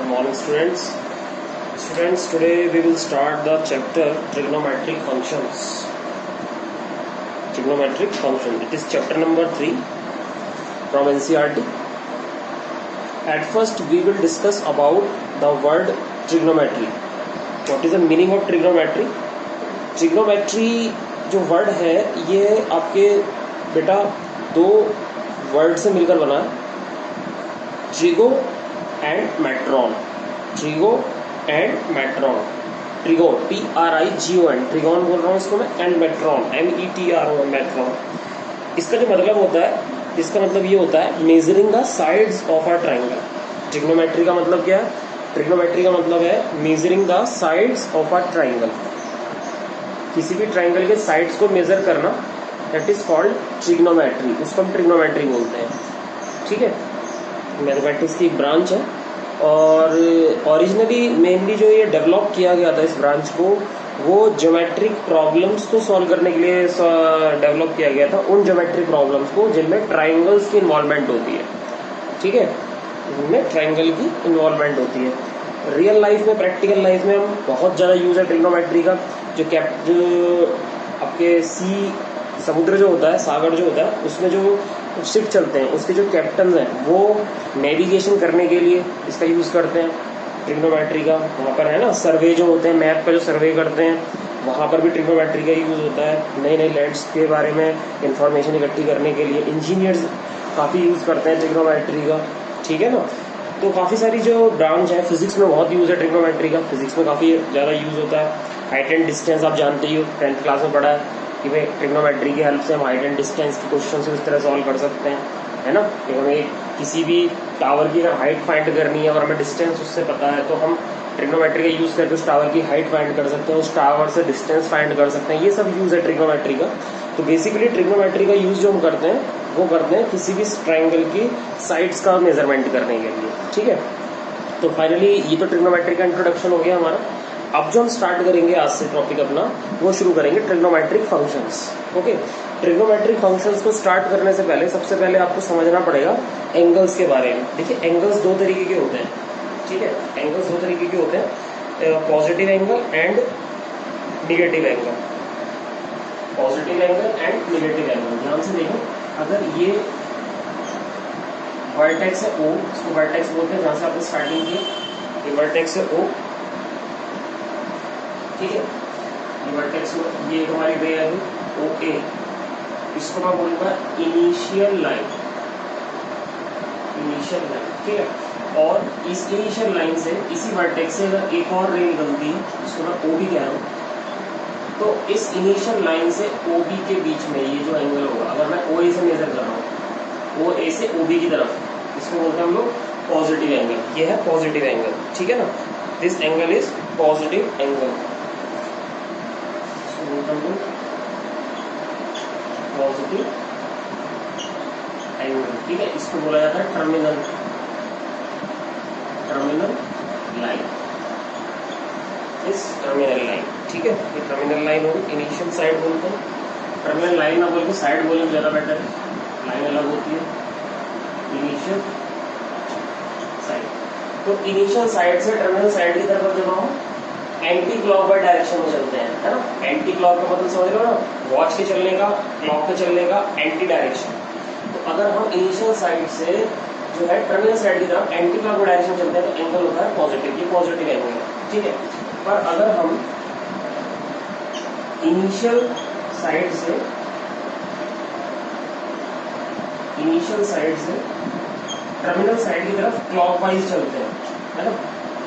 morning students. Today we will start the chapter trigonometric functions. Trigonometric function. It is chapter number 3 from NCERT. At first we will discuss about the word trigonometry. What is the meaning of trigonometry? Trigonometry जो word है ये आपके बेटा दो word से मिलकर बना है, trigo and metron. Trigo and metron. Trigo TRIGON, trigon बोल रहा हूँ इसको मैं, एंड मेट्रॉन METRON, मेट्रॉन. इसका जो मतलब होता है, इसका मतलब ये होता है measuring the sides of a triangle. Trigonometry का मतलब क्या है? ट्रिग्नोमेट्री का मतलब है measuring the sides of a triangle. किसी भी ट्राइंगल के साइड्स को मेजर करना, दैट इज कॉल्ड ट्रिग्नोमेट्री. उसको हम ट्रिग्नोमेट्री बोलते हैं. ठीक है, मैथमेटिक्स की एक ब्रांच है और ओरिजिनली मेनली जो ये डेवलप किया गया था इस ब्रांच को, वो ज्योमेट्रिक प्रॉब्लम्स को सॉल्व करने के लिए डेवलप किया गया था. उन ज्योमेट्रिक प्रॉब्लम्स को जिनमें ट्राइंगल्स की इन्वॉल्वमेंट होती है. ठीक है, इनमें ट्राइंगल की इन्वॉल्वमेंट होती है. रियल लाइफ में, प्रैक्टिकल लाइफ में हम बहुत ज़्यादा यूज है ट्रिग्नोमेट्री का. जो आपके समुद्र जो होता है, सागर जो होता है, उसमें जो शिप चलते हैं उसके जो कैप्टन हैं वो नेविगेशन करने के लिए इसका यूज़ करते हैं ट्रिग्नोमेट्री का. वहाँ पर है ना सर्वे जो होते हैं, मैप का जो सर्वे करते हैं, वहाँ पर भी ट्रिग्नोमेट्री का यूज़ होता है. नए नए लैंड्स के बारे में इंफॉर्मेशन इकट्ठी करने के लिए इंजीनियर्स काफ़ी यूज़ करते हैं ट्रिग्नोमेट्री का. ठीक है ना. तो काफ़ी सारी जो ब्रांच है, फिजिक्स में बहुत यूज़ है ट्रिग्नोमेट्री का. फिजिक्स में काफ़ी ज़्यादा यूज़ होता है. हाइट एंड डिस्टेंस आप जानते ही हो, 10th क्लास में पढ़ा है कि भाई ट्रिग्नोमेट्री की हेल्प से हम हाइट एंड डिस्टेंस के क्वेश्चन से उस तरह सॉल्व कर सकते हैं, है ना. हमें किसी भी टावर की अगर हाइट फाइंड करनी है और हमें डिस्टेंस उससे पता है तो हम ट्रिग्नोमेट्री का यूज़ करके उस टावर की हाइट फाइंड कर सकते हैं, उस टावर से डिस्टेंस फाइंड कर सकते हैं. ये सब यूज़ है ट्रिग्नोमेट्री का. तो बेसिकली ट्रिग्नोमेट्री का यूज़ जो हम करते हैं वो करते हैं किसी भी ट्राइंगल की साइड्स का मेजरमेंट करने के लिए. ठीक है, तो फाइनली ये तो ट्रिग्नोमेट्री का इंट्रोडक्शन हो गया हमारा. अब जो हम स्टार्ट करेंगे आज से टॉपिक अपना, वो शुरू करेंगे trigonometric functions. Okay, trigonometric functions को स्टार्ट करने से पहले सबसे पहले आपको समझना पड़ेगा एंगल्स के बारे में. देखिए, एंगल्स दो तरीके के होते हैं. ठीक है, एंगल्स दो तरीके के होते हैं, positive angle and negative angle. Positive angle and negative angle. ध्यान से देखो, अगर ये वर्टेक्स है O, इसको वर्टेक्स बोलते हैं जहां से आपने स्टार्टिंग की, ये वर्टेक्स है O. ठीक है, ये वर्टेक्स, ये हमारी रे है OA. इसको मैं बोलूंगा इनिशियल लाइन. Initial line. ठीक है, और इस इनिशियल लाइन से, इसी वर्टेक्स से अगर एक और रे निकलती है, इसको मैं OB कह रहा हूँ, तो इस इनिशियल लाइन से OB के बीच में ये जो एंगल होगा, अगर मैं OA से मेजर कर रहा हूँ, OA से OB की तरफ, इसको बोलते हैं हम लोग पॉजिटिव एंगल. ये है पॉजिटिव एंगल. ठीक है ना, this angle is positive angle. Positive angle. ठीक है, इसको बोला जाता है टर्मिनल लाइन. इस टर्मिनल लाइन. ठीक है, ये टर्मिनल लाइन होगी, इनिशियल साइड बोलते हैं. टर्मिनल लाइन ना बोल के साइड बोलने ज्यादा बेटर है. लाइन अलग होती है, इनिशियल साइड. तो इनिशियल साइड से टर्मिनल साइड की तरफ जब हम एंटी क्लॉकवाइज डायरेक्शन में चलते हैं, है ना. एंटी क्लॉक का मतलब समझ लो ना, वॉच के चलने का, क्लॉक के चलने का एंटी डायरेक्शन. तो अगर हम इनिशियल साइड से जो है टर्मिनल साइड की तरफ एंटी क्लॉक डायरेक्शन चलते हैं तो एंगल होता है पॉजिटिव. ये पॉजिटिव एंगल है. ठीक है, पर अगर हम इनिशियल साइड से टर्मिनल साइड की तरफ क्लॉकवाइज चलते हैं, है ना,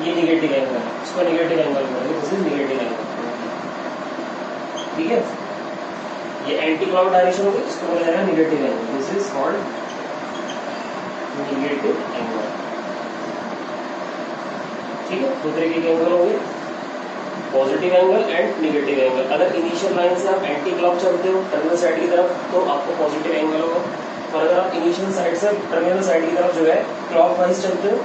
ये निगेटिव एंगल है. इसको निगेटिव एंगल बोलेंगे. This is negative angle. ठीक है, ये एंटी क्लॉक डायरेक्शन होगी, इसको बोला जाएगा negative angle. This is called negative angle. ठीक है, दो तरीके के एंगल होंगे, positive angle and negative angle. अगर इनिशियल लाइन से आप एंटी क्लॉक चलते हो टर्मिनल साइड की तरफ तो आपको पॉजिटिव एंगल होगा. और अगर आप इनिशियल साइड से टर्मिनल साइड की तरफ जो है क्लॉक वाइज चलते हो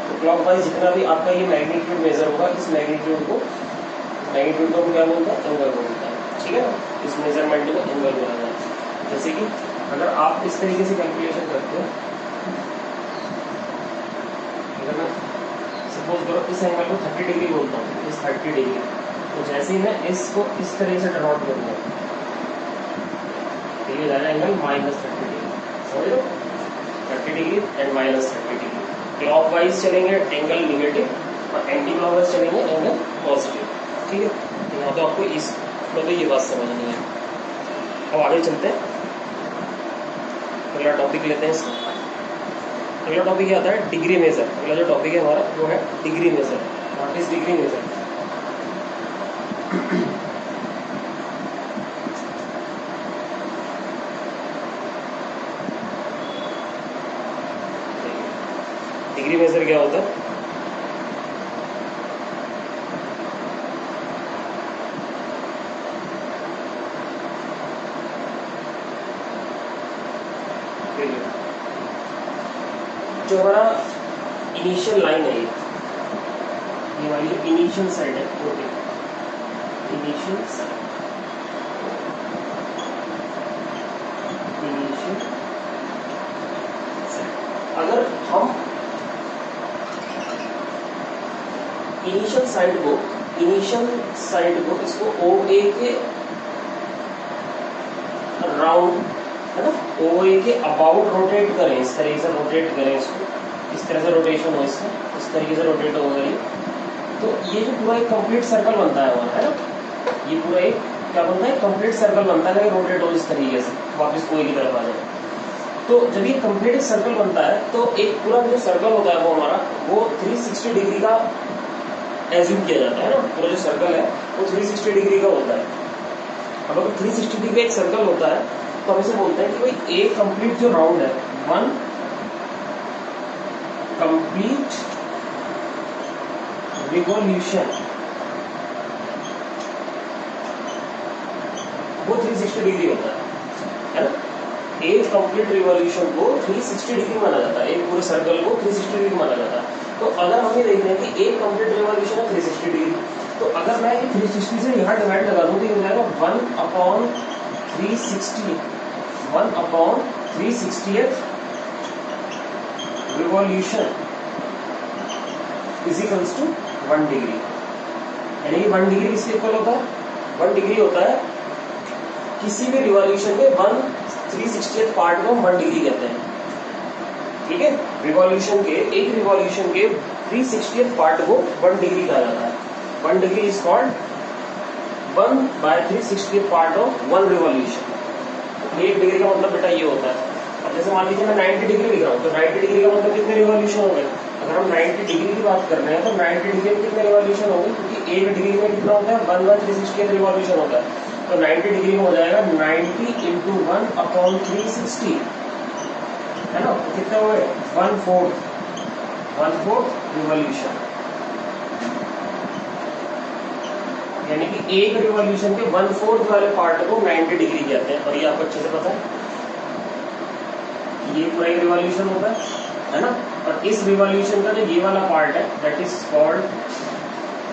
तो क्लॉक वाइज जितना भी आपका ये मैग्नीट्यूड मेजर होगा, इस मैग्नीट्यूड को क्या बोलता है? एंगल बोलता है. ठीक है ना, इस मेजरमेंट को एंगल बोला जाता है. जैसे कि अगर आप इस तरीके से कैलकुलेशन करते हो, अगर मैं सपोज करो इस एंगल को 30 डिग्री बोलता हूँ, इस 30 डिग्री, तो जैसे ही मैं इसको इस तरह से ड्रॉ करूंगा तो ये हो जाएगा एंगल -30 डिग्री, समझ लो 30 डिग्री एंड -30 डिग्री। क्लॉकवाइज चलेंगे एंगल निगेटिव और एंटी क्लॉकवाइज चलेंगे एंगल पॉजिटिव, ठीक है। तो यहाँ तो आपको इसमें तो ये बात समझनी है। अब आगे चलते हैं, अगला टॉपिक लेते हैं इसका। अगला टॉपिक क्या आता है, डिग्री मेजर। अगला जो टॉपिक है हमारा वो है degree measure. What is degree measure? Degree measure क्या होता है? जो हमारा इनिशियल लाइन है, ये वाली इनिशियल साइड है, okay, initial side, initial side. अगर हम इनिशियल साइड को इसको OA के राउंड है ना, OA के अबाउट रोटेट करें, इस तरीके से रोटेट करें इसको, इस तरह से रोटेशन हो इसका, इस तरीके से रोटेट हो गई, तो ये जो पूरा एक कंप्लीट सर्कल बनता है हमारा, है ना, ये पूरा एक क्या बनता है, कंप्लीट सर्कल बनता है, रोटेट हो इस तरीके से वापस OA की तरफ आ जाए। तो जब ये कंप्लीट एक सर्कल बनता है तो एक पूरा जो सर्कल होता है वो हमारा वो 360 डिग्री का एज्यूम किया जाता है ना, पूरा जो सर्कल है वो 360 डिग्री का होता है। अब अगर 360 डिग्री एक सर्कल होता है तो हम इसे बोलते हैं कि भाई एक कंप्लीट जो राउंड है, वन कंप्लीट रिवॉल्यूशन, वो 360 डिग्री होता है ना। एक कंप्लीट रिवॉल्यूशन को 360 डिग्री माना जाता है, एक पूरे सर्कल को 360 डिग्री माना जाता है। तो अगर हम ये देख रहे हैं कि एक कंप्लीट रिवॉल्यूशन है 360 डिग्री, तो अगर मैं 360 से यहाँ डिवाइड लगा दूं तो ये हो जाएगा 1/360th revolution is equals to 1 degree. यानी 1 डिग्री किसके इक्वल होता है? 1 डिग्री होता है किसी भी रिवॉल्यूशन के 1/360th पार्ट को 1 डिग्री कहते हैं, ठीक है। रिवॉल्यूशन के एक रिवॉल्यूशन के 360th पार्ट को 1 डिग्री कहा जाता है। 1 degree is called 1/360th part of 1 revolution. 1 degree का मतलब बेटा ये होता है, अब जैसे मान लीजिए मैं 90 डिग्री लिख रहा हूँ, तो 90 डिग्री का मतलब कितने रिवॉल्यूशन हो गए? अगर हम 90 डिग्री की बात कर रहे हैं तो 90 डिग्री में कितने रिवॉल्यूशन होंगे, क्योंकि 1 डिग्री में कितना होता है, 1/360th रिवॉल्यूशन होता है। तो 90 डिग्री में हो जाएगा 90 × 1/360, है ना, तो कितने हुए? 1/4 रिवॉल्यूशन। यानी कि एक रिवॉल्यूशन के 1/4 वाले पार्ट को 90 डिग्री कहते हैं, और ये आपको अच्छे से पता है, ये पूरा एक रिवॉल्यूशन होता है ना। और इस रिवॉल्यूशन का जो ये वाला पार्ट है दैट इज कॉल्ड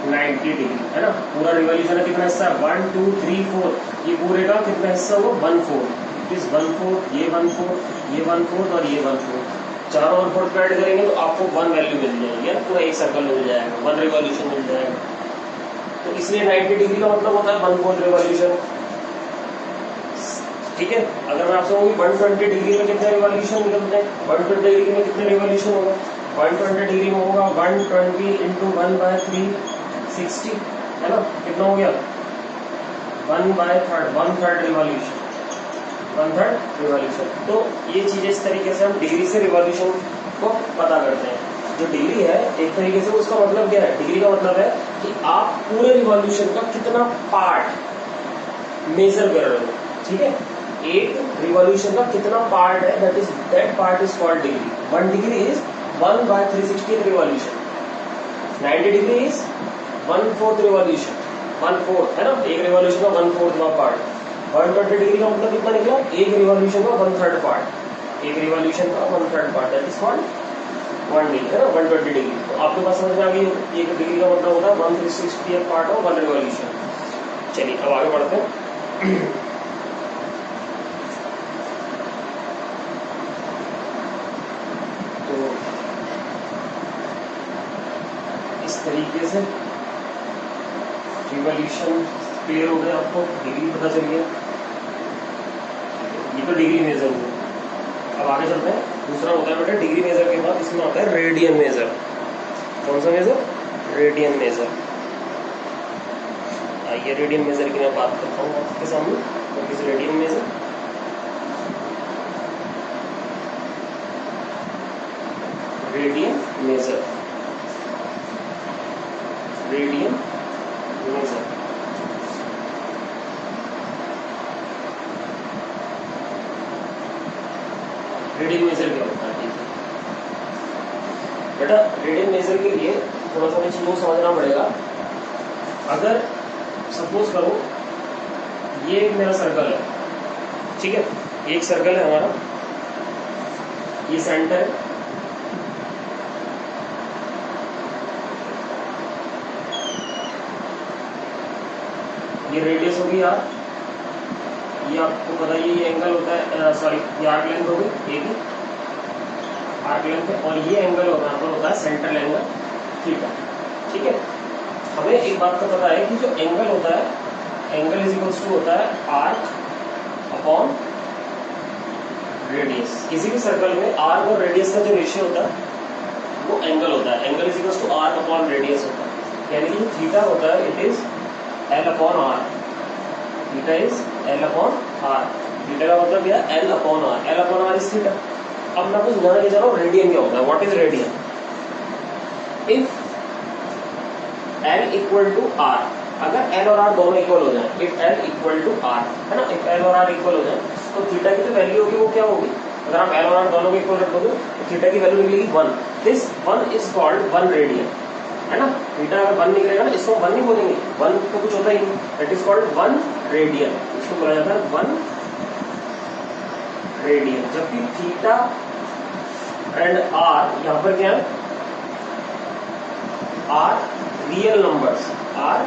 90 डिग्री, है ना। पूरा रिवॉल्यूशन का कितना हिस्सा है? 1 2 3 4, ये पूरे का कितना हिस्सा होगा? 1/4। इस 1/4, ये 1/4, ये 1/4 और ये 1/4, चारों 1/4 को ऐड करेंगे तो आपको 1 वैल्यू मिल जाएगी, है, पूरा एक सर्कल मिल जाएगा, 1 रिवॉल्यूशन मिल जाएगा। तो इसलिए 90 डिग्री का मतलब होता है 1/4 रिवॉल्यूशन, ठीक है। अगर मैं आपसे कहूँ 120 डिग्री में कितने रिवॉल्यूशन निकलते हैं, 120 डिग्री में कितने रिवॉल्यूशन होगा? 120 डिग्री में होगा 120 × 1/360, है ना, कितना हो गया? 1/3 रिवॉल्यूशन, 1/3 रिवॉल्यूशन। तो ये चीजें इस तरीके से हम डिग्री से रिवॉल्यूशन को पता करते हैं। जो डिग्री है एक तरीके से उसका मतलब क्या है? डिग्री का मतलब है कि आप पूरे रिवॉल्यूशन का कितना पार्ट मेजर कर रहे हो, ठीक है। एक रिवॉल्यूशन का कितना पार्ट है, that part is called degree. 1 degree is 1/360th revolution, 90 degree is 1/4 revolution, 1/4, है ना, एक रिवॉल्यूशन का 1/4 पार्ट। 120 डिग्री का मतलब कितना निकला? एक रिवॉल्यूशन का 1/3 पार्ट, एक रिवॉल्यूशन का 1/3 part, that is called 1 degree, है ना, 120 डिग्री। तो आपके पास समझ में आ गई, एक डिग्री का मतलब होता है 1/360th पार्ट ऑफ 1 रिवॉल्यूशन। चलिए अब आगे बढ़ते हैं। तरीके से रिवॉल्यूशन क्लियर हो गया, आपको डिग्री पता चल गया। ये तो डिग्री मेजर हुआ। अब आगे चलते हैं। दूसरा होता है बेटा डिग्री मेजर के बाद इसमें होता है रेडियन मेजर। कौन सा मेजर? Radian major. आइए रेडियन मेजर की मैं बात करता हूँ आपके सामने। What is radian major? Radian major, radian major. Radian major क्या होता है? बेटा रेडियन मेजर के लिए थोड़ा सा चीजों को समझना पड़ेगा। अगर सपोज करो ये एक मेरा सर्कल है, ठीक है, एक सर्कल है हमारा, ये सेंटर है, ये रेडियस होगी यार, ये आपको पता है ये एंगल होता है, सॉरी ये आर्क लेंथ होगी, एक ही आर्क लेंथ है, और ये एंगल होता है सेंट्रल एंगल थीटा, ठीक है। हमें एक बात का पता है कि जो एंगल होता है, एंगल इज इक्वल्स टू होता है आर्क अपॉन रेडियस। किसी भी सर्कल में आर्क और रेडियस का जो रेशियो होता है वो एंगल होता है। Angle is equals to arc upon radius होता है, यानी कि जो थीटा होता है it is L upon R. Theta is L upon R. Theta का मतलब क्या है? L upon R. L upon R is theta. अब मैं कुछ नया ले जा रहा हूँ, रेडियन क्या होता है? What is radian? If L equal to R, अगर एल और आर दोनों इक्वल हो जाए, if L equal to R, है ना, इफ एल और आर इक्वल हो जाए तो थीटा की जो वैल्यू होगी वो क्या होगी? अगर आप एल और आर दोनों को इक्वल रखोगे तो थीटा की वैल्यू निकलेगी 1। दिस 1 इज कॉल्ड 1 रेडियन, है ना। थीटा अगर 1 निकलेगा ना, इसको 1 नहीं बोलेंगे, 1 तो कुछ होता ही नहीं, दैट इज कॉल्ड 1 रेडियन। इसको बोला जाता है 1 रेडियन। जबकि थीटा एंड आर यहाँ पर क्या है? आर रियल नंबर्स, आर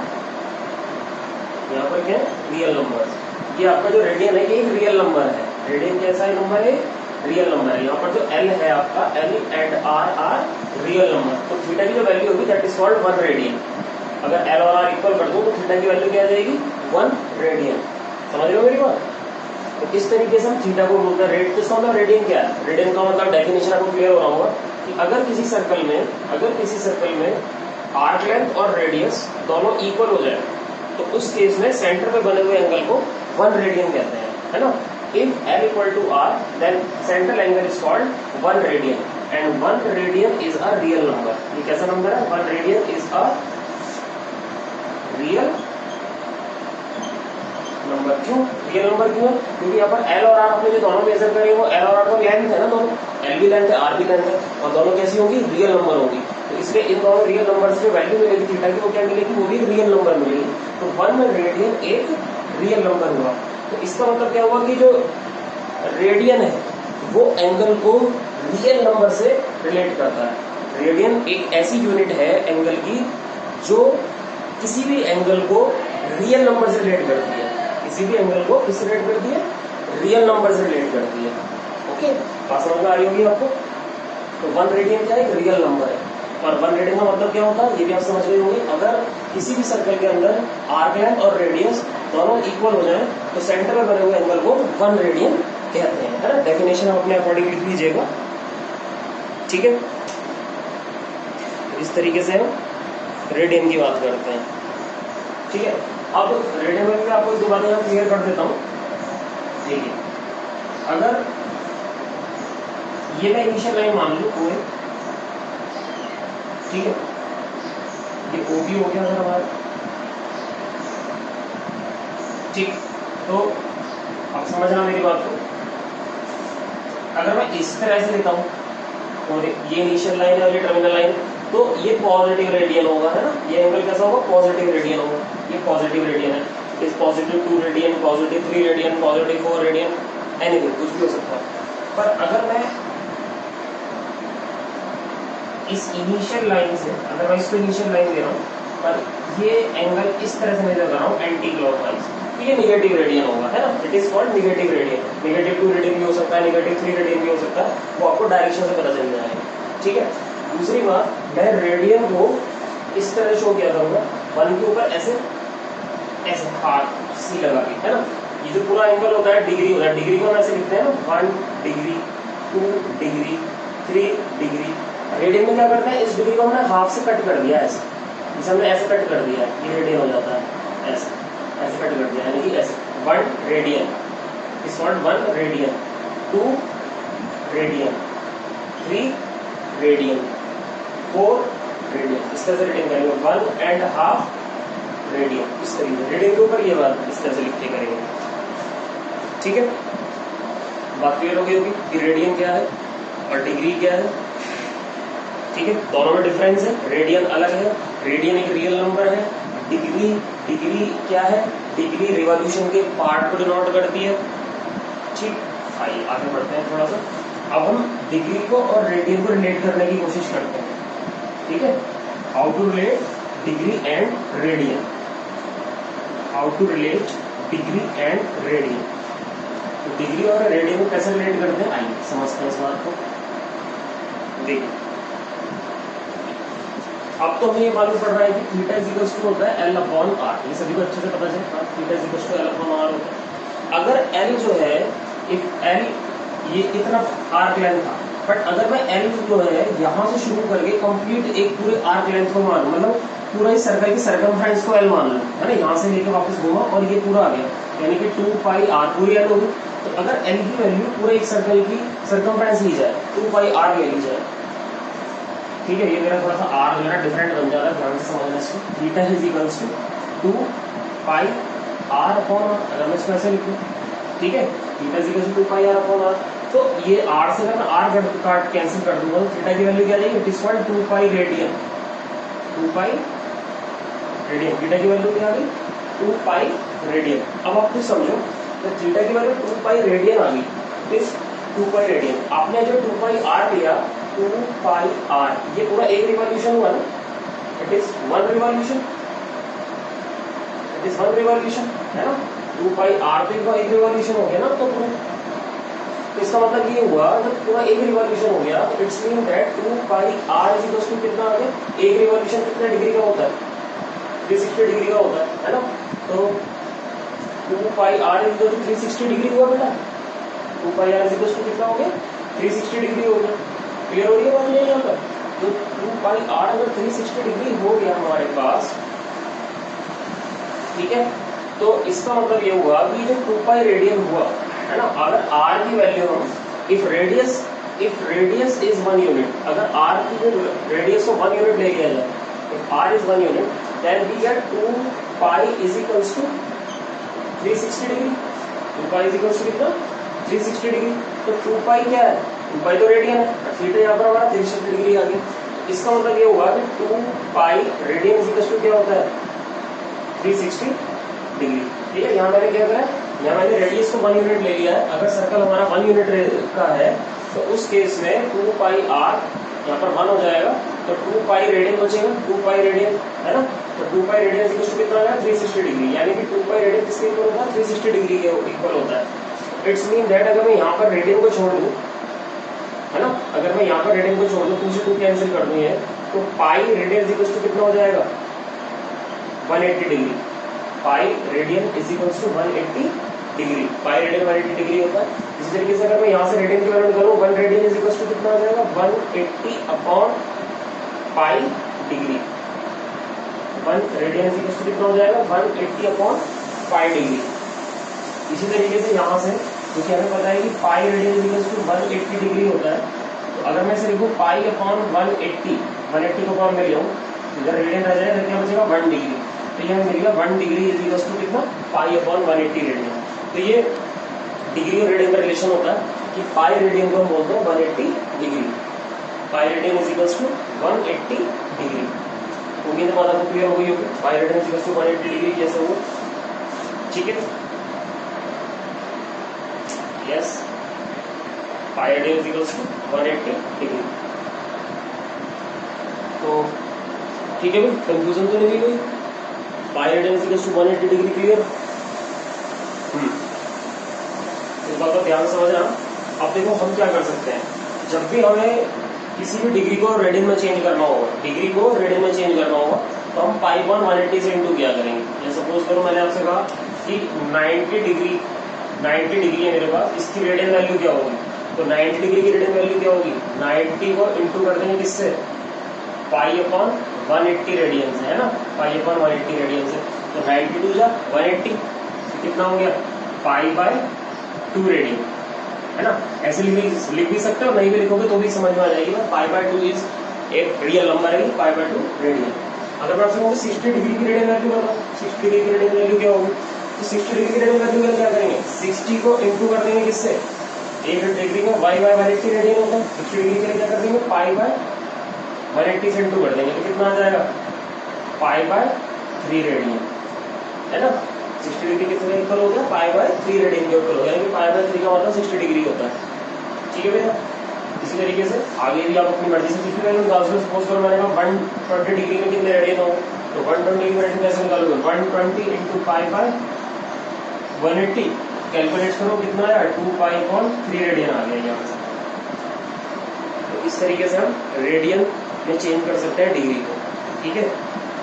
यहाँ पर क्या है? Real numbers. ये आपका जो रेडियन है ये एक रियल नंबर है। रेडियन कैसा है नंबर है? रियल नंबर है। यहाँ पर जो एल है आपका, L and R are real number. तो थीटा की जो वैल्यू होगी दैट इज कॉल्ड 1 रेडियन। अगर एल और आर इक्वल कर दो तो थीटा की वैल्यू क्या आ जाएगी? 1 रेडियन। समझ रहे हो मेरी बात? तो इस तरीके से हम थीटा को बोलते हैं। रेड किसका मतलब? रेडियन क्या है? रेडियन का मतलब डेफिनेशन आपको क्लियर हो रहा होगा कि अगर किसी सर्कल में आर्क लेंथ और रेडियस दोनों इक्वल हो जाए तो उस केस में सेंटर में बने हुए एंगल को 1 रेडियन कहते हैं, है ना। If L equal to R then central angle is called 1 radian and 1 radian is a real number. ये कैसा नंबर है? 1 radian is a real number. क्यों रियल नंबर? क्यों? क्योंकि यहाँ पर एल और आर हमने जो दोनों मेजर करे वो एल और आर का लेंथ है ना, दोनों एल भी लेंथ है आर भी लेंथ है, और दोनों कैसी होगी? रियल नंबर होगी। तो इसलिए इन दोनों रियल नंबर से जो वैल्यू मिलेगी थीटा की वो क्या मिलेगी? वो भी रियल नंबर मिलेगी। तो 1 रेडियन एक रियल नंबर हुआ। तो इसका मतलब क्या हुआ कि जो रेडियन है वो एंगल को रियल नंबर से रिलेट करता है। रेडियन एक ऐसी यूनिट है एंगल की जो किसी भी एंगल को रियल नंबर से रिलेट करती है। किसी भी एंगल को किससे रिलेट करती है? रियल नंबर से रिलेट करती है। ओके, बात समझ में आ रही होगी आपको। तो 1 रेडियन क्या है? रियल नंबर है। और 1 रेडियन का मतलब क्या होता है ये भी आप समझ गए होंगे। अगर किसी भी सर्कल के अंदर आर्क लेंथ और रेडियस दोनों इक्वल हो जाए तो सेंटर में बने हुए एंगल को 1 रेडियन कहते हैं, है ना। डेफिनेशन आप अपने अकॉर्डिंग लिख लीजिएगा, ठीक है। इस तरीके से हम रेडियन की बात करते हैं, ठीक है। अब रेडियन में मैं आपको 2 बातें क्लियर कर देता हूँ। देखिए, अगर ये मैं इनिशियल लाइन मान लूँ पूरे, ठीक है, ये ओबी हो गया अगर हमारा, ठीक। तो अब समझना मेरी बात को। अगर मैं इस तरह से लेता हूँ और ये इनिशियल लाइन है और ये टर्मिनल लाइन है तो ये पॉजिटिव रेडियन होगा, है ना। ये एंगल कैसा होगा? पॉजिटिव रेडियन होगा। ये पॉजिटिव रेडियन है। इस positive 2 radian, positive 3 radian, positive 4 radian, anything, कुछ भी हो सकता है। पर अगर मैं इस इनिशियल लाइन से, अगर मैं इसको इनिशियल लाइन दे रहा हूँ पर ये एंगल इस तरह से मैं कर रहा हूँ एंटी क्लॉकवाइज, तो ये निगेटिव रेडियन होगा, है ना। It is called negative radian. Negative 2 radian भी हो सकता है, निगेटिव 3 रेडियन भी हो सकता है, वो आपको डायरेक्शन से पता चल जाएगा, ठीक है। दूसरी बात, मैं रेडियन को इस तरह शो किया करूंगा, 1 के ऊपर ऐसे ऐसे हाथ सी लगा के, है ना। ये जो पूरा एंगल होता है डिग्री होता है, डिग्री को हम ऐसे लिखते हैं ना, 1 डिग्री, 2 डिग्री, 3 डिग्री। रेडियन में क्या करते हैं, इस डिग्री को हमने हाफ से कट कर दिया ऐसे, जिसे हमने ऐसे कट कर दिया, ये रेडियन हो जाता है, ऐसे ऐसे कट कर दिया, यानी कि ऐसे 1 radian is called 1 radian, 2 radian, 3 radian, 4 radian. इस तरह से रेडियन करेंगे, 1.5 रेडियन, इस तरीके रेडियन के ऊपर ये बात इस तरह से लिख के करेंगे, ठीक है। बात क्लियर हो गई होगी कि रेडियन क्या है और डिग्री क्या है, ठीक है। दोनों में डिफरेंस है, रेडियन अलग है, रेडियन एक रियल नंबर है, डिग्री डिग्री क्या है, डिग्री रिवॉल्यूशन के पार्ट को डिनोट करती है, ठीक। आइए आगे बढ़ते हैं थोड़ा सा। अब हम डिग्री को और रेडियन को रिलेट करने की कोशिश करते हैं, ठीक है। How to relate degree and radian, how to relate degree and radian. तो डिग्री और रेडियन को कैसे रिलेट करते हैं, आइए समझते हैं इस बात को। देखिए अब तो हमें ये मालूम पड़ रहा है कि थीटा इज इक्वल टू होता है L अपॉन R, ये सभी को अच्छे से पता चलता है, theta is equal to L upon R होता है। अगर L जो है, इफ L ये इतना आर्क लेंथ था, बट अगर मैं L जो है यहाँ से शुरू करके कंप्लीट एक पूरे आर्क लेंथ को मान, मतलब पूरा इस सर्कल की सर्कमफ्रेंस को L मान लूं, है ना, यहाँ से लेके वापस घूमा और ये पूरा आ गया, यानी कि 2 पाई R पूरी L होगी। तो अगर L की वैल्यू पूरे एक सर्कल की सर्कमफ्रेंस ली जाए, 2 पाई R ले ली जाए, ठीक है। ये मेरा थोड़ा सा R जो है डिफरेंट बन जाता है, ध्यान से समझना इसको। Theta is equals to 2 pi R upon R, अगर मैं इसको ऐसे लिखूं, ठीक है, theta is equals to 2 pi R upon R। तो ये R से अगर मैं R काट कैंसिल कर दूंगा तो थीटा की वैल्यू क्या आ जाएगी, it is called 2 pi radian, 2 pi radian. Theta की वैल्यू क्या आ गई, 2 पाई रेडियन। अब आप कुछ समझो, तो थीटा की वैल्यू 2 पाई रेडियन आ गई, इस 2 पाई रेडियन। आपने जो 2 पाई R लिया, 2 पाई R, ये पूरा एक रिवॉल्यूशन हुआ ना, it is 1 revolution, it is 1 revolution, है ना। 2 पाई R तो एक रिवॉल्यूशन हो गया ना, तो इसका मतलब ये हुआ जब पूरा एक रिवॉल्यूशन हो गया, it's mean that 2 pi R is equal to कितना आ गया, एक रिवॉल्यूशन कितने डिग्री का होता है, 360 डिग्री का होता है ना। तो 2 pi R is equal to 360 degree हुआ बेटा, 2 pi R is equal to कितना हो गया, 360 डिग्री हो गया। क्लियर हो रही है बात नहीं यहाँ पर। तो 2 पाई R अगर 360 डिग्री हो गया हमारे पास, ठीक है, तो इसका मतलब ये हुआ कि जो 2 पाई रेडियन हुआ, है ना, अगर R की वैल्यू हम इफ रेडियस इज 1 यूनिट, अगर R की जो रेडियस को 1 यूनिट ले लिया जाए, if R is 1 unit, then we get 2 pi is equals to 360 degree. 2 pi is equals to कितना, 360 डिग्री। तो 2 पाई क्या है, 2 पाई तो रेडियन है, थीटा यहाँ पर हमारा 360 डिग्री आ गया। इसका मतलब ये हुआ कि 2 pi radian is equals to क्या होता है, 360 डिग्री। ठीक है, यहाँ मैंने क्या करा है, यहाँ मैंने रेडियस को 1 यूनिट ले लिया है। अगर सर्कल हमारा 1 यूनिट का है तो उस केस में 2 पाई R यहाँ पर 1 हो जाएगा, तो 2 पाई रेडियन बचेगा, 2 पाई रेडियन, है ना। तो 2 पाई रेडियन इक्वल टू कितना है, 360 डिग्री, यानी कि 2 पाई रेडियन किसके इक्वल होता है, 360 डिग्री के इक्वल होता है। इट्स मीन दैट अगर मैं यहाँ पर रेडियन को छोड़ दूँ, है ना, अगर मैं यहाँ पर रेडियन को छोड़ दूँ, 2 से 2 कैंसिल कर दूँ, तो पाई रेडियन इक्वल टू कितना हो जाएगा, 180 degree. Pi radian is equal to 180 degree, pi radian 180 degree होता है। इसी तरीके से अगर मैं यहाँ से रेडियन की वैल्यू निकालूं, 1 रेडियन इज इक्वल टू कितना हो जाएगा, 180 upon pi degree. 1 radian is equal to कितना हो जाएगा, 180 अपॉन पाई डिग्री। इसी तरीके से यहाँ से क्योंकि हमें पता है कि pi radian is equal to 180 degree होता है, तो अगर मैं इसे लिखूँ पाई अपॉन 180 को अपॉन में ले आऊँ, इधर रेडियन रह जाएगा, क्या बचेगा 1 डिग्री। तो ये हमें मिलेगा 1 डिग्री इज इक्वल टू कितना, पाई अपॉन 180 रेडियन। तो ये डिग्री और रेडियन का रिलेशन होता है कि पाई रेडियन को हम बोलते हैं 180 degree. Pi radian is equal to 180 degree. उम्मीद है बात आपको क्लियर हो गई होगी, pi radian is equal to 180 degree कैसे हुआ, ठीक है। Yes, pi radian is equal to 180 degree. तो ठीक है भाई, कंफ्यूजन तो नहीं हुई, pi radian is equal to 180 degree clear. इस बात को ध्यान से समझना। अब देखो हम क्या कर सकते हैं, जब भी हमें किसी भी डिग्री को रेडियन में चेंज करना होगा, डिग्री को रेडियन में चेंज करना होगा तो हम पाई अपॉन 180 से इंटू किया करेंगे। जैसे सपोज करो मैंने आपसे कहा कि 90 डिग्री है मेरे पास, इसकी रेडियन वैल्यू क्या होगी, तो 90 डिग्री की रेडियन वैल्यू क्या होगी, 90 को इंटू कर देंगे किससे, पाई अपॉन 180 रेडियन से, है ना, पाई अपॉन 180 रेडियन से। तो 92 जा 180 कितना हो गया, पाई बाय 2 रेडियन, है ना। ऐसे लिख भी सकते हो, नहीं भी लिखोगे तो भी समझ में आ जाएगी ना। पाई बाय 2 इज एक रियल नंबर है, पाई बाय 2 रेडियन। अगर मैं आपसे कहूँ 60 डिग्री की रेडियन वैल्यू बताओ, 60 डिग्री की रेडियन वैल्यू क्या होगी, तो 60 डिग्री की रेडियन वैल्यू क्या करेंगे, 60 को इंटू कर देंगे किससे, एक डिग्री में वाई बाय 180 रेडियन होता है, 60 डिग्री के लिए क्या कर देंगे, पाई बाय 180 से इंटू कर देंगे तो कितना आ जाएगा, पाई बाय 3 रेडियन, है ना। 60 डिग्री कितने इक्वल हो गया, पाई बाय 3 रेडियन के इक्वल हो गया, यानी कि पाई बाय 3 का मतलब 60 डिग्री होता है। ठीक है भैया। इसी तरीके से आगे भी आप अपनी मर्जी से किसी वैल्यू निकाल सकते हो। सपोज करो मैंने कहा 120 डिग्री में कितने रेडियन होंगे, तो 120 की रेडियन कैसे निकालोगे, 120 इंटू पाई बाय 180 कैलकुलेट करो कितना आया, 2 पाई अपॉन 3 रेडियन आ गया यहाँ से। तो इस तरीके से हम रेडियन में चेंज कर सकते हैं डिग्री को। ठीक है,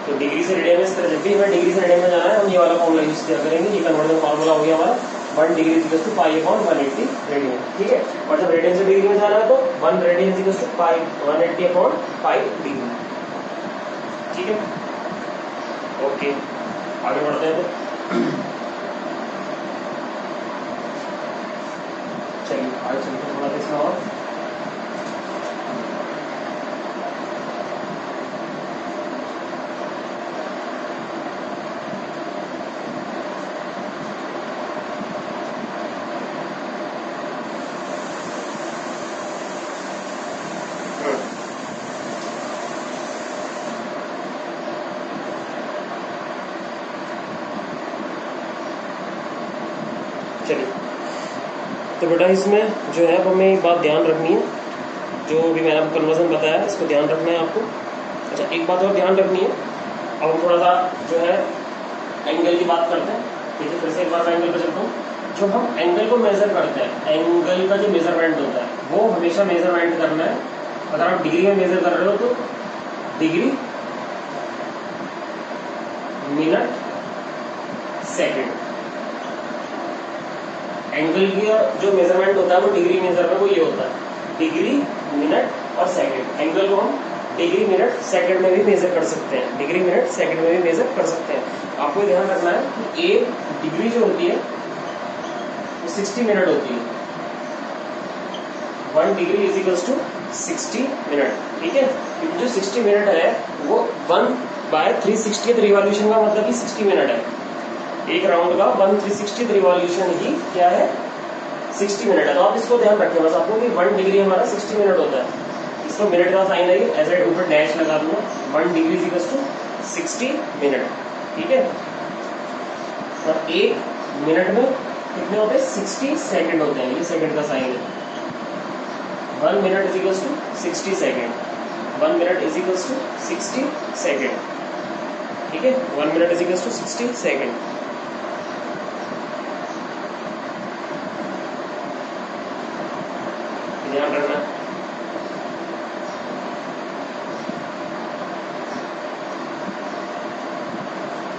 तो डिग्री से रेडियन में इस तरह जब भी हमें डिग्री से रेडियन में जाना है हम ये वाला फॉर्मूला यूज किया करेंगे। ये कन्वर्जन फॉर्मूला हो गया हमारा 1 degree equal to pi upon 180 radian. ठीक है, और जब रेडियन से डिग्री में जाना है तो 1 radian equal to pi 180 upon pi degree. ठीक है, ओके आगे बढ़ते हैं। तो चलिए आगे चलते हैं थोड़ा इसमें और। चलिए, तो बेटा इसमें जो है अब हमें एक बात ध्यान रखनी है, जो भी मैंने आपको कन्वर्जन बताया इसको ध्यान रखना है आपको। अच्छा, एक बात और ध्यान रखनी है, अब हम थोड़ा सा जो है एंगल की बात करते हैं। ठीक है, फिर से एक बार मैं एंगल पर चलता हूँ। जो हम एंगल को मेजर करते हैं, एंगल का जो मेजरमेंट होता है वो हमेशा मेजरमेंट करना है। अगर आप डिग्री में मेजर कर रहे हो तो डिग्री, मिनट, सेकेंड। एंगल की जो मेजरमेंट होता है वो डिग्री मेजर में वो ये होता है, डिग्री, मिनट और सेकंड। एंगल को हम डिग्री, मिनट, सेकंड में भी मेजर कर सकते हैं, डिग्री, मिनट, सेकंड में भी मेजर कर सकते हैं। आपको ध्यान रखना है कि एक डिग्री जो होती है वो 60 मिनट होती है, 1 degree is equals to 60 minute. ठीक है, क्योंकि जो 60 मिनट है वो 1/360 रिवॉल्यूशन का मतलब ही 60 मिनट है। एक राउंड का 1/360 रिवॉल्यूशन ही क्या है, 60 मिनट है। तो आप इसको ध्यान रखें बस आपको कि 1 डिग्री हमारा 60 मिनट होता है। इसको मिनट का साइन है, ऐसे ऊपर डैश लगा दूंगा, 1 डिग्री इक्वल्स टू 60 मिनट। ठीक है, और एक मिनट में कितने होते हैं, 60 सेकंड होते हैं। ये सेकंड का साइन है, 1 minute is equals to 60 second, 1 minute is equals to 60 second. ठीक है, 1 minute is equals to 60 second. ध्यान रखना।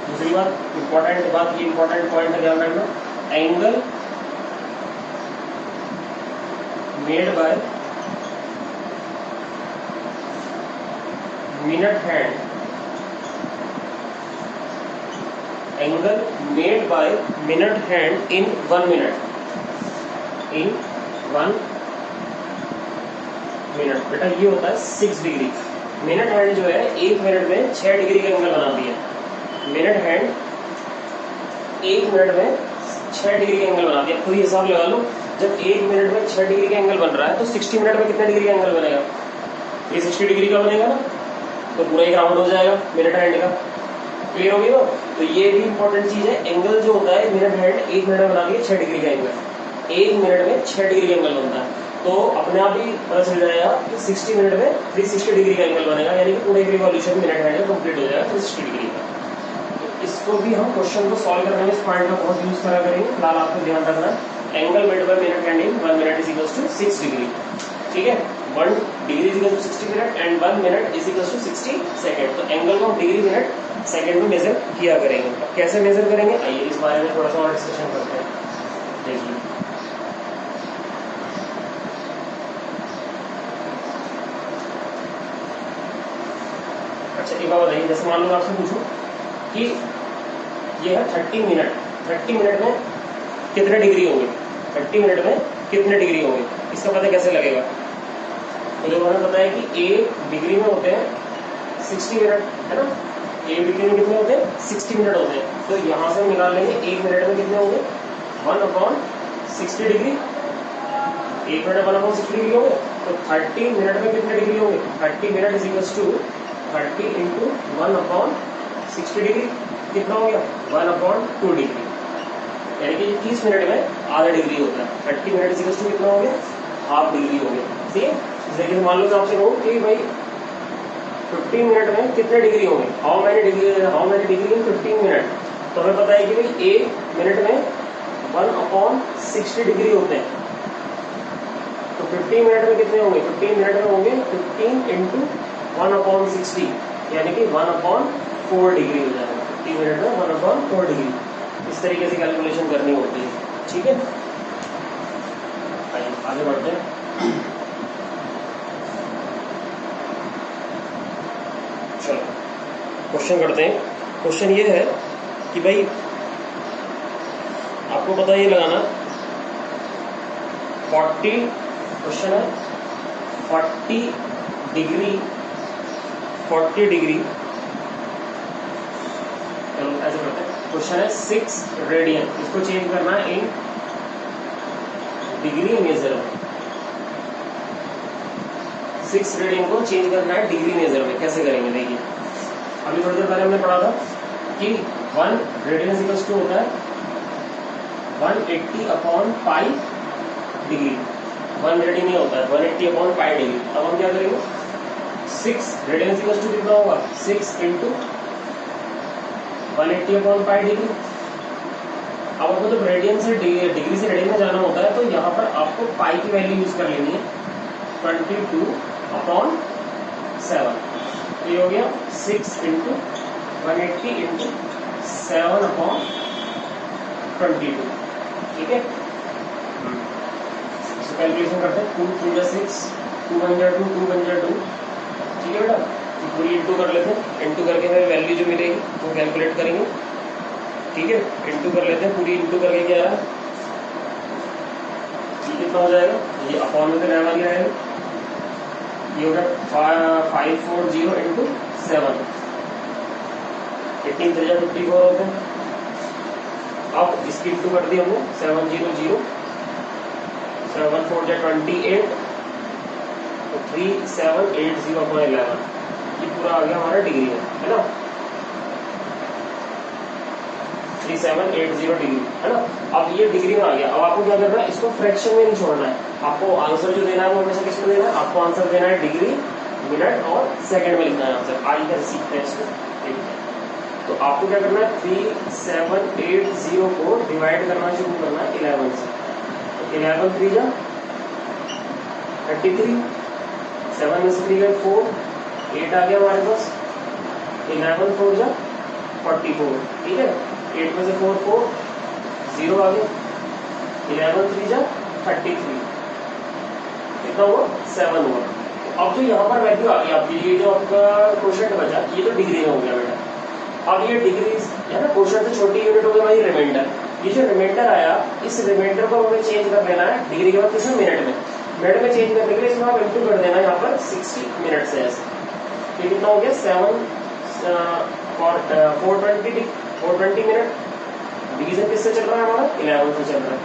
दूसरी बात, इंपॉर्टेंट बात, ये इंपॉर्टेंट पॉइंट है, ध्यान रखना। Angle made by minute hand, angle made by minute hand in 1 minute, in 1 minute. बेटा ये होता है 6 डिग्री। मिनट हैंड जो है 1 मिनट में 6 डिग्री का एंगल बनाती है। मिनट हैंड 1 मिनट में 6 डिग्री का एंगल बनाती है। खुद ही हिसाब लगा लो, जब 1 मिनट में 6 डिग्री का एंगल बन रहा है तो 60 मिनट में कितने डिग्री का एंगल बनेगा, ये 60 डिग्री का बनेगा ना, तो पूरा एक राउंड हो जाएगा मिनट हैंड का। क्लियर होगी ना। तो ये भी इंपॉर्टेंट चीज है, एंगल जो होता है मिनट हैंड 1 मिनट में बनाती है 6 डिग्री का एंगल। 1 मिनट में 6 डिग्री का एंगल बनता है, तो अपने आप ही पता चल जाएगा कि 60 मिनट में 360 डिग्री का एंगल बनेगा, यानी कि पूरा एक रिवॉल्यूशन मिनट हैंड कंप्लीट हो जाएगा 360 डिग्री का। तो इसको भी हम क्वेश्चन को सॉल्व करने में इस पॉइंट का बहुत यूज करा करेंगे। फिलहाल आपको ध्यान रखना है, angle made by minute hand in 1 minute is equals to 6 degree. ठीक है, 1 degree is equal to 60 minute and 1 minute is equal to 60 second. तो एंगल को डिग्री मिनट सेकंड में मेजर किया करेंगे। अब कैसे मेजर करेंगे, आइए इस बारे में थोड़ा सा और डिस्कशन करते हैं। देखिए अच्छा एक बात बताइए, जैसे मान लो आपसे पूछूं कि ये है 30 मिनट, 30 मिनट में कितने डिग्री होंगे, 30 मिनट में कितने डिग्री होंगे, इसका पता कैसे लगेगा। तो जब हमें पता है कि एक डिग्री में होते हैं 60 मिनट, है ना, एक डिग्री में कितने होते हैं 60 मिनट होते हैं। तो यहाँ से निकाल लेंगे एक मिनट में कितने होंगे 1/60 डिग्री, एक मिनट 1/60 डिग्री होंगे। तो 30 मिनट में कितने डिग्री होंगे, 30 minute is equal to 30 into 1/60 degree, कितना हो गया 1/2 डिग्री, यानी कि 30 मिनट में आधा डिग्री होता है। 30 मिनट इज इक्वल टू कितना हो गया, हाफ डिग्री हो गया। ठीक है, लेकिन मान लो मैं आपसे कहूँ कि भाई 15 मिनट में कितने डिग्री होंगे, how many degree in 15 minute. तो हमें पता है कि भाई एक मिनट में 1/60 डिग्री होते हैं। तो 15 मिनट में कितने होंगे, 15 मिनट में होंगे 15 इंटू 1/60, यानी कि 1/4 डिग्री हो जाएगा। 15 मिनट में 1/4 डिग्री, इस तरीके से कैलकुलेशन करनी होती है। ठीक है, आगे बढ़ते हैं। चलो क्वेश्चन करते हैं। क्वेश्चन ये है कि भाई आपको पता ये लगाना 40, क्वेश्चन है 40 डिग्री, 40 डिग्री, चलो ऐसे करते हैं। क्वेश्चन है 6 रेडियन, इसको चेंज करना है इन डिग्री मेजर में। 6 रेडियन को चेंज करना है डिग्री मेजर में, कैसे करेंगे देखिए। अभी थोड़ी देर पहले हमने पढ़ा था कि 1 रेडियन इक्वल टू होता है 180/π डिग्री, 1 रेडियन ही होता है 180/π डिग्री। अब हम क्या करेंगे, 6 रेडियन इक्वल टू कितना होगा 6 इंटू 180/π डिग्री। अब आपको जब रेडियन से डिग्री से रेडियन में जाना होता है तो यहाँ पर आपको पाई की वैल्यू यूज कर लेनी है 22/7। तो ये हो गया 6 इंटू 180 इंटू 7/22। ठीक है, कैलकुलेशन करते हैं। 2 3 6, 2 1 2, 2 1 2। ठीक है बेटा, पूरी इंटू कर लेते हैं, इंटू करके हमें वैल्यू जो मिलेगी वो कैलकुलेट करेंगे। ठीक है, इंटू कर लेते हैं, पूरी इंटू करके क्या रहा, ये कितना हो जाएगा, ये अपॉन में तो रहने वाली रहेगा, ये होगा 540 इंटू 7, 18 3 54 होते हैं। अब इसकी इंटू कर दी हमने 700, 7 4 28, तो 3780/11, ये पूरा आ गया हमारा डिग्री है ना, 3780 डिग्री, है ना। अब ये डिग्री में आ गया। अब आपको क्या करना है, इसको फ्रैक्शन में नहीं छोड़ना है, आपको आंसर जो देना है वो हमेशा किसमें देना है, आपको आंसर देना है डिग्री, मिनट और सेकंड में लिखना है आंसर। आइए सीखते हैं इसको। तो आपको क्या करना है, 3780 को डिवाइड करना शुरू करना है 11 से। तो 11 3 जा 33, 7 में से 3 गए 4, 8 आ गया हमारे पास, 11 4 जा 44। ठीक है, 8 में से 4 4, 0 आ गया, 11 3 जा 33, कितना हुआ 7 हुआ। अब जो यहाँ पर वैल्यू आ गई आपकी, ये जो आपका क्वोशिएंट बचा, ये तो डिग्री में हो गया बेटा। अब ये डिग्री है ना, क्वोशिएंट से छोटी यूनिट हो गई हमारी रिमाइंडर। ये जो रिमाइंडर आया, इस रिमाइंडर को हमें चेंज कर लेना है डिग्री के बाद किसमें, मिनट में। मिनट में चेंज करने के लिए इसमें आप इंटू कर देना है यहाँ पर 60 मिनट से ऐसे। ये कितना हो गया 420 मिनट। डिवीजन किससे चल रहा है हमारा, 11 से चल रहा है।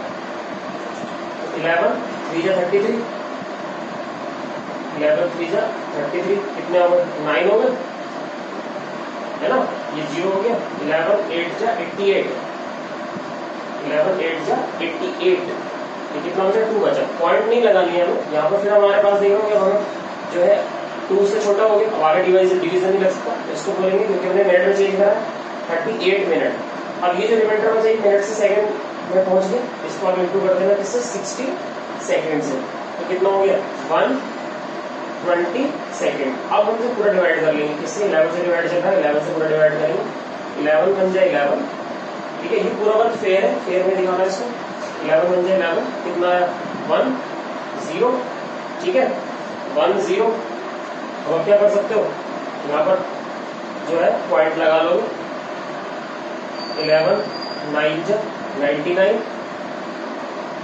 11 3 जा 33, 11 3 जा 33, कितने हो गए 9 हो गए, है ना, ये 0 हो गया। 11 8 जा 88, 11 8 जा 88, ये कितना बचा 2 बचा। पॉइंट नहीं लगानी है हमें यहाँ पर। फिर हमारे पास देखोगे हमें जो है 2 से छोटा हो गया, अब आगे डिवीजन नहीं लग सकता, इसको बोलेंगे क्योंकि हमने मिनट में चेंज करा 38 मिनट। अब ये जो रिमाइंडर बचा ये मिनट से सेकंड में पहुंच गए, इसको आप इंटू कर देना किससे 60 सेकंड से। तो कितना हो गया 1 20 सेकेंड। अब हम इसे पूरा डिवाइड कर लेंगे, किससे? 11 से डिवाइड चल रहा है, 11 से पूरा डिवाइड करेंगे, 11 बन जाए 11, ठीक है। ये पूरा वर्क फेयर है, फेयर में दिखाना है इसको। 11 बन जाए 11, कितना है? 1 0, ठीक है, 1 0। अब आप क्या कर सकते हो, यहाँ पर जो है पॉइंट लगा लोगे, 11 9 99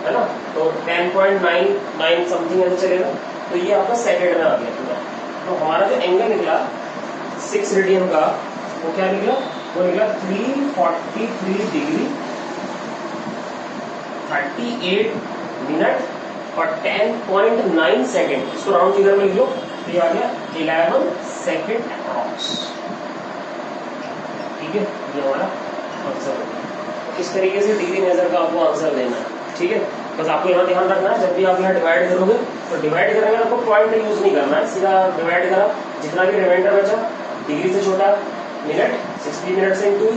है ना, तो 10.99 समथिंग ऐसे चलेगा। तो ये आपका सेकेंड में आ गया पूरा। तो हमारा जो एंगल निकला 6 रेडियन का, वो क्या निकला? वो निकला 343 डिग्री 38 मिनट और 10.9 सेकेंड। इसको राउंड फिगर में लिख लो, तो ये आ गया 11 सेकेंड अप्रॉक्स, ठीक है। ये हमारा आंसर होगा। इस तरीके से डिग्री मेजर का आपको आंसर देना है, ठीक है। बस आपको यहाँ ध्यान रखना है, जब भी आप यहाँ डिवाइड करोगे तो डिवाइड करने में आपको पॉइंट यूज नहीं करना है, सीधा डिवाइड करा, जितना भी रिमाइंडर बचा, डिग्री से छोटा मिनट, 60 मिनट से इंटू,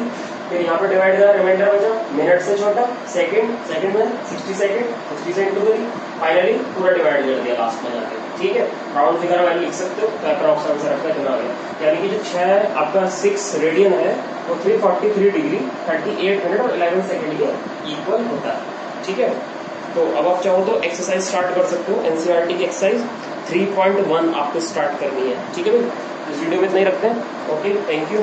फिर यहाँ पर डिवाइड करा, रिमाइंडर बचा मिनट से छोटा सेकंड, सेकंड में 60 सेकंड, 60 से इंटू करी, फाइनली पूरा डिवाइड कर दिया लास्ट में जाके, ठीक है। राउंड फिगर वैल्यू लिख सकते हो, तो अप्रॉक्स आंसर आपका इतना आ गया। यानी कि जो 6 आपका 6 रेडियन है वो 343 डिग्री 38 मिनट और 11 सेकंड के इक्वल होता है, ठीक है। तो अब आप चाहो तो एक्सरसाइज स्टार्ट कर सकते हो। एनसीईआरटी की एक्सरसाइज 3.1 आपको स्टार्ट करनी है, ठीक है भाई। इस वीडियो में इतना ही रखते हैं। Okay, thank you.